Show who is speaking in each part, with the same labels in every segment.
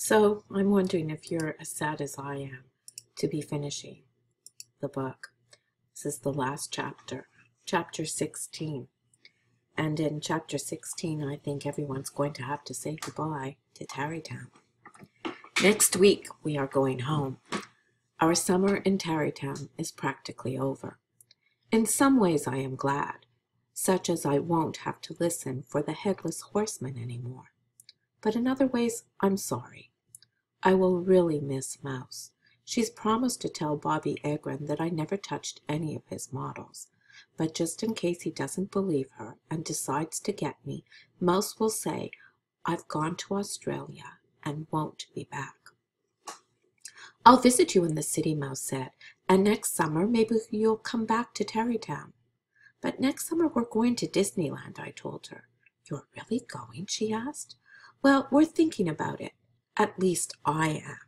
Speaker 1: So I'm wondering if you're as sad as I am to be finishing the book. This is the last chapter, chapter 16. And in chapter 16, I think everyone's going to have to say goodbye to Tarrytown. Next week, we are going home. Our summer in Tarrytown is practically over. In some ways, I am glad, such as I won't have to listen for the Headless Horseman anymore. But in other ways, I'm sorry. I will really miss Mouse. She's promised to tell Bobby Egrin that I never touched any of his models. But just in case he doesn't believe her and decides to get me, Mouse will say, I've gone to Australia and won't be back. I'll visit you in the city, Mouse said, and next summer maybe you'll come back to Tarrytown. But next summer we're going to Disneyland, I told her. You're really going? She asked. Well, we're thinking about it. At least I am.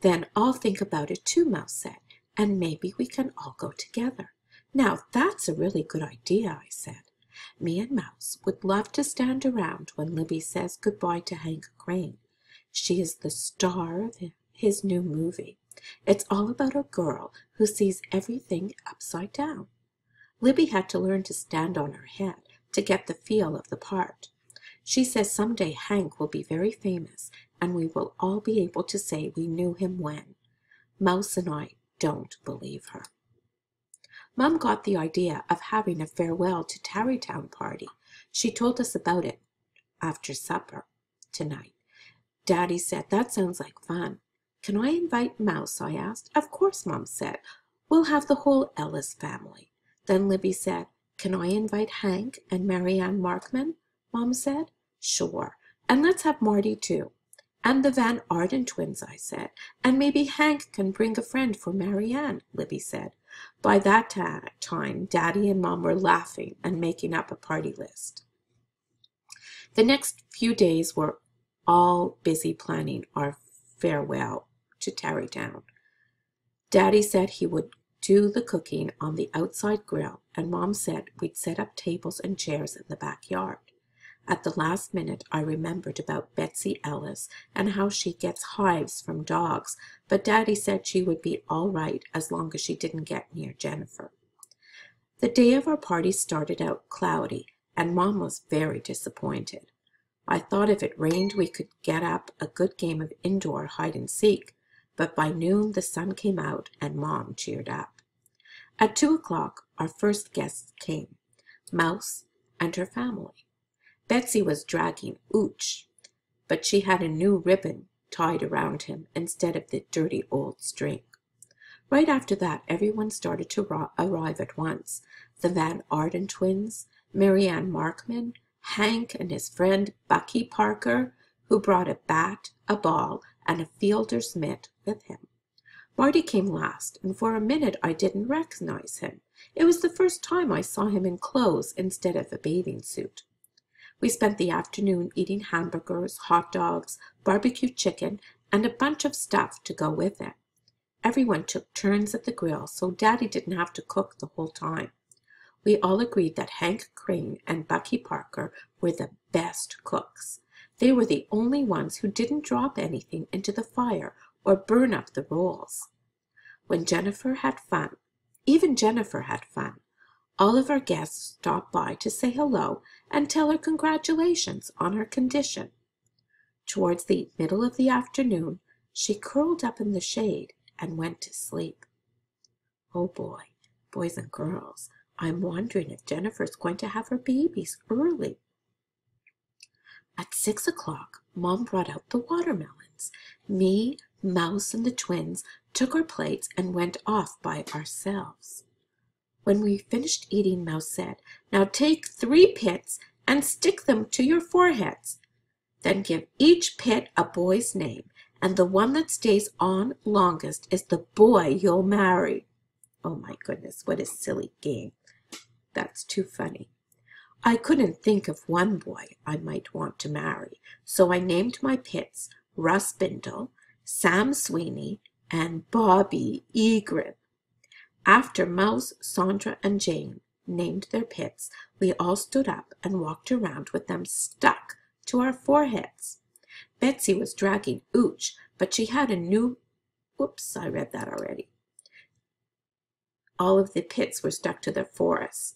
Speaker 1: Then I'll think about it too, Mouse said, and maybe we can all go together. Now that's a really good idea, I said. Me and Mouse would love to stand around when Libby says goodbye to Hank Crane. She is the star of his new movie. It's all about a girl who sees everything upside down. Libby had to learn to stand on her head to get the feel of the part. She says someday Hank will be very famous, and we will all be able to say we knew him when. Mouse and I don't believe her. Mom got the idea of having a farewell to Tarrytown party. She told us about it after supper tonight. Daddy said, that sounds like fun. Can I invite Mouse? I asked. Of course, Mom said. We'll have the whole Ellis family. Then Libby said, can I invite Hank and Marianne Markman? Mom said. Sure. And let's have Marty too. And the Van Arden twins, I said. And maybe Hank can bring a friend for Marianne, Libby said. By that time, Daddy and Mom were laughing and making up a party list. The next few days were all busy planning our farewell to Tarrytown. Daddy said he would do the cooking on the outside grill, and Mom said we'd set up tables and chairs in the backyard. At the last minute, I remembered about Betsy Ellis and how she gets hives from dogs, but Daddy said she would be all right as long as she didn't get near Jennifer. The day of our party started out cloudy, and Mom was very disappointed. I thought if it rained we could get up a good game of indoor hide-and-seek, but by noon the sun came out and Mom cheered up. At 2 o'clock, our first guests came, Mouse and her family. Betsy was dragging Ooch, but she had a new ribbon tied around him instead of the dirty old string. Right after that, everyone started to arrive at once. The Van Arden twins, Marianne Markman, Hank and his friend Bucky Parker, who brought a bat, a ball, and a fielder's mitt with him. Marty came last, and for a minute I didn't recognize him. It was the first time I saw him in clothes instead of a bathing suit. We spent the afternoon eating hamburgers, hot dogs, barbecue chicken, and a bunch of stuff to go with it. Everyone took turns at the grill, so Daddy didn't have to cook the whole time. We all agreed that Hank Crane and Bucky Parker were the best cooks. They were the only ones who didn't drop anything into the fire or burn up the rolls. When Jennifer had fun, even Jennifer had fun, all of our guests stopped by to say hello and tell her congratulations on her condition. Towards the middle of the afternoon, she curled up in the shade and went to sleep. Oh boy, boys and girls, I'm wondering if Jennifer's going to have her babies early. At 6 o'clock, Mom brought out the watermelons. Me, Mouse, and the twins took our plates and went off by ourselves. When we finished eating, Mouse said, now take 3 pits and stick them to your foreheads. Then give each pit a boy's name, and the one that stays on longest is the boy you'll marry. Oh my goodness, what a silly game. That's too funny. I couldn't think of one boy I might want to marry, so I named my pits Russ Bindle, Sam Sweeney, and Bobby Egrin. After Mouse, Sandra, and Jane named their pits, we all stood up and walked around with them stuck to our foreheads. Betsy was dragging Ooch, but she had a new... Whoops, I read that already. All of the pits were stuck to their foreheads.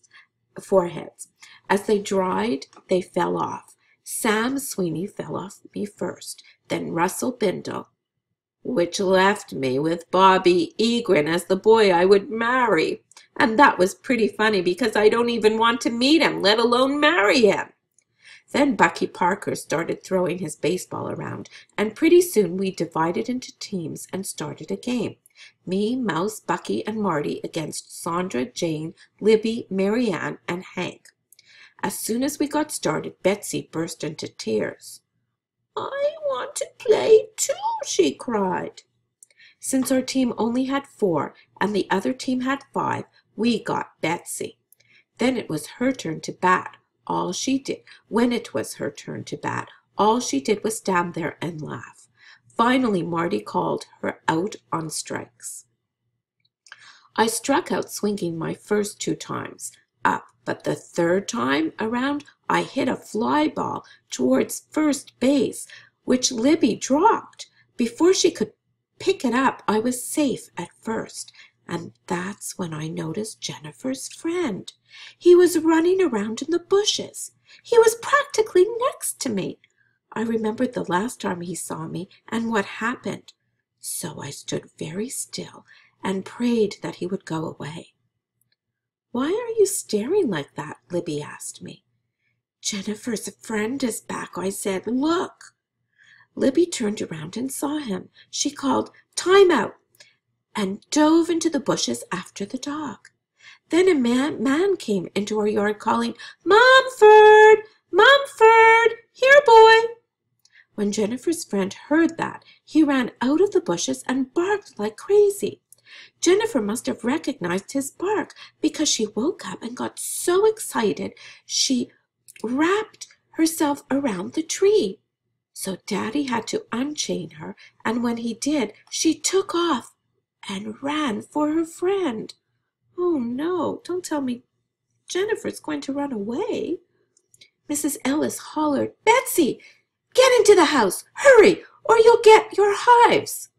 Speaker 1: As they dried, they fell off. Sam Sweeney fell off me first, then Russell Bindle, which left me with Bobby Egrin as the boy I would marry. And that was pretty funny because I don't even want to meet him, let alone marry him. Then Bucky Parker started throwing his baseball around, and pretty soon we divided into teams and started a game. Me, Mouse, Bucky, and Marty against Sandra, Jane, Libby, Marianne, and Hank. As soon as we got started, Betsy burst into tears. "I want to play too," she cried. Since our team only had 4 and the other team had 5, we got Betsy. Then it was her turn to bat. When it was her turn to bat, all she did was stand there and laugh. Finally, Marty called her out on strikes. I struck out swinging my first 2 times up, but the 3rd time around, I hit a fly ball towards first base, which Libby dropped. Before she could pick it up, I was safe at first. And that's when I noticed Jennifer's friend. He was running around in the bushes. He was practically next to me. I remembered the last time he saw me and what happened. So I stood very still and prayed that he would go away. "Why are you staring like that?" Libby asked me. "Jennifer's friend is back," I said. "Look." Libby turned around and saw him. She called, "Time out," and dove into the bushes after the dog. Then a man came into our yard calling, "Mumford! Mumford! Here, boy!" When Jennifer's friend heard that, he ran out of the bushes and barked like crazy. Jennifer must have recognized his bark because she woke up and got so excited she wrapped herself around the tree. So Daddy had to unchain her, and when he did, she took off and ran for her friend. Oh no, don't tell me Jennifer's going to run away. Mrs. Ellis hollered, "Betsy, get into the house, hurry, or you'll get your hives."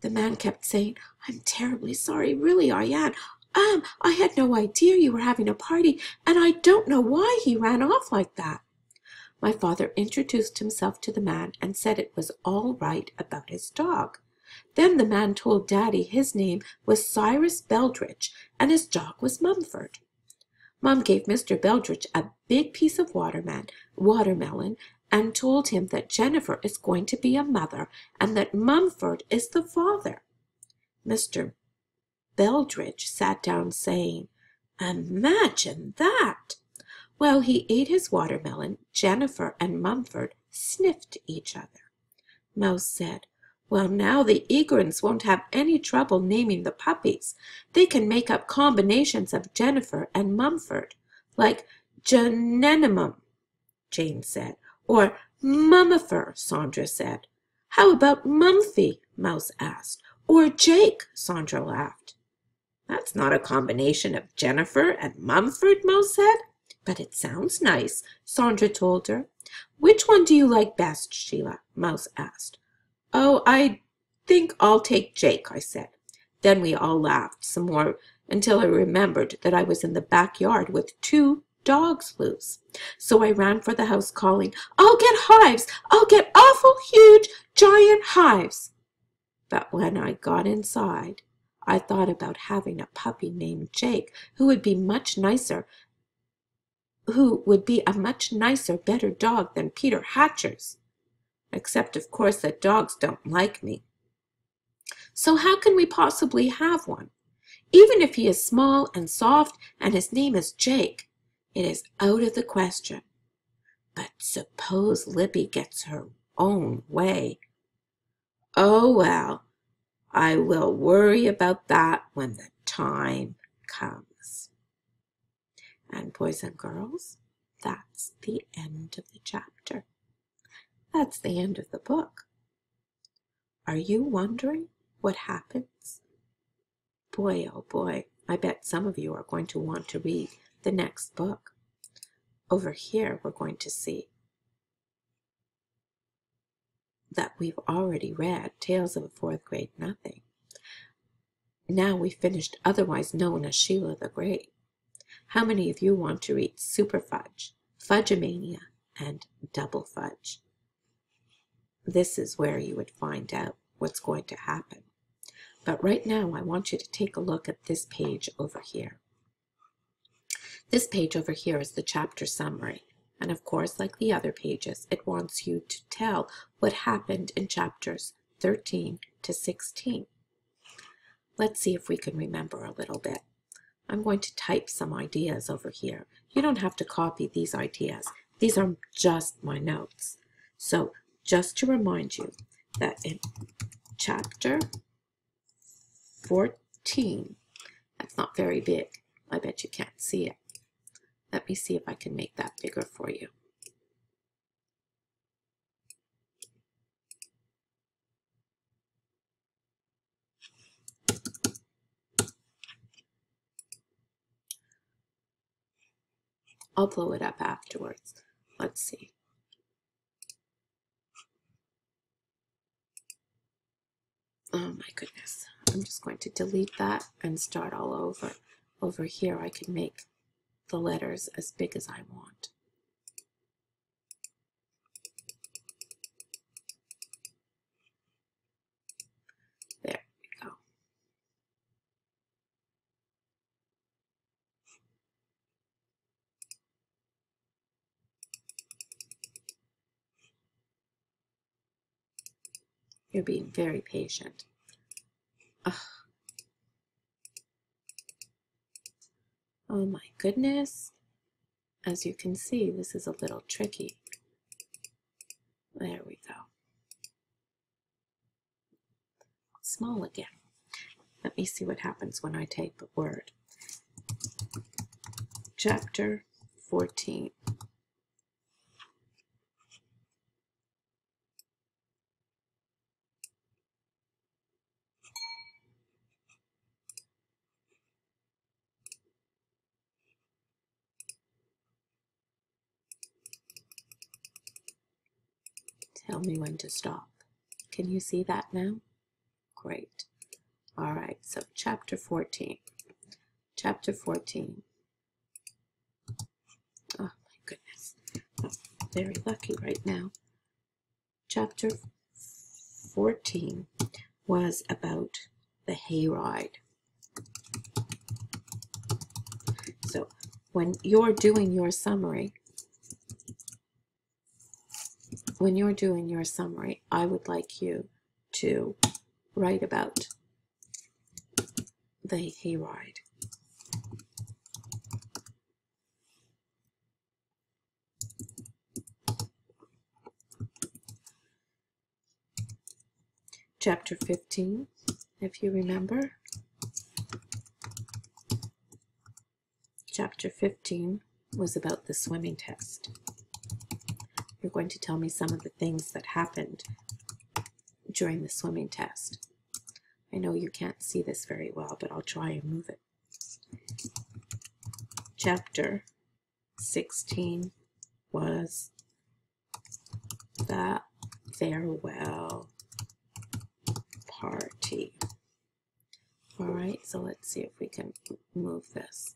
Speaker 1: The man kept saying, "I'm terribly sorry, really I am. I had no idea you were having a party, and I don't know why he ran off like that." My father introduced himself to the man and said it was all right about his dog. Then the man told Daddy his name was Cyrus Beldridge and his dog was Mumford. Mom gave Mr. Beldridge a big piece of watermelon and told him that Jennifer is going to be a mother and that Mumford is the father. Mr. Beldridge sat down saying, "Imagine that!" While he ate his watermelon, Jennifer and Mumford sniffed each other. Mouse said, "Well, now the Egrins won't have any trouble naming the puppies. They can make up combinations of Jennifer and Mumford, like Janenimum," Jane said, or Mummifer, Sandra said. "How about Mumphy?" Mouse asked. Or Jake, Sandra laughed. "That's not a combination of Jennifer and Mumford," Mouse said. "But it sounds nice," Sandra told her. "Which one do you like best, Sheila?" Mouse asked. "Oh, I think I'll take Jake," I said. Then we all laughed some more until I remembered that I was in the backyard with 2 dogs loose. So I ran for the house calling, "I'll get hives! I'll get awful huge giant hives!" But when I got inside, I thought about having a puppy named Jake who would be a much nicer, better dog than Peter Hatcher's. Except, of course, that dogs don't like me. So how can we possibly have one? Even if he is small and soft and his name is Jake, it is out of the question. But suppose Libby gets her own way. Oh, well, I will worry about that when the time comes. And boys and girls, that's the end of the chapter. That's the end of the book. Are you wondering what happens? Boy, oh boy, I bet some of you are going to want to read the next book. Over here, we're going to see that we've already read, Tales of a Fourth Grade Nothing. Now we finished Otherwise Known as Sheila the Great. How many of you want to read Super Fudge, Fudgemania, and Double Fudge? This is where you would find out what's going to happen. But right now I want you to take a look at this page over here. This page over here is the chapter summary. And of course, like the other pages, it wants you to tell what happened in chapters 13 to 16. Let's see if we can remember a little bit. I'm going to type some ideas over here. You don't have to copy these ideas. These are just my notes. So just to remind you that in chapter 14, that's not very big. I bet you can't see it. Let me see if I can make that bigger for you. I'll blow it up afterwards. Let's see. Oh my goodness. I'm just going to delete that and start all over. Over here I can make the letters as big as I want. There we go. You're being very patient. Ugh. Oh my goodness. As you can see, this is a little tricky. There we go. Small again. Let me see what happens when I type a word. Chapter 14. Tell me when to stop. Can you see that now? Great. All right, so chapter 14. Chapter 14. Oh my goodness. I'm very lucky right now. Chapter 14 was about the hayride. So when you're doing your summary, I would like you to write about the hayride. Chapter 15, if you remember. Chapter 15 was about the swimming test. You're going to tell me some of the things that happened during the swimming test. I know you can't see this very well, but I'll try and move it. Chapter 16 was the farewell party. All right, so let's see if we can move this.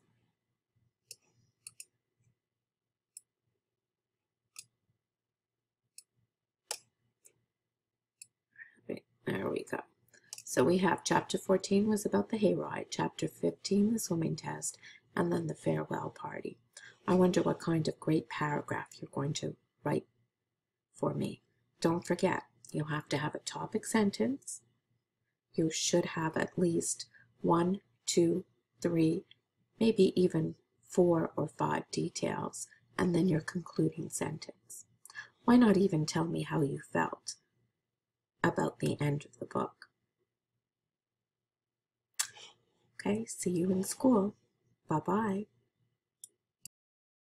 Speaker 1: There we go. So we have chapter 14 was about the hayride, chapter 15 the swimming test, and then the farewell party. I wonder what kind of great paragraph you're going to write for me. Don't forget, you'll have to have a topic sentence. You should have at least 1, 2, 3, maybe even 4 or 5 details, and then your concluding sentence. Why not even tell me how you felt about the end of the book? Okay, see you in school. Bye-bye.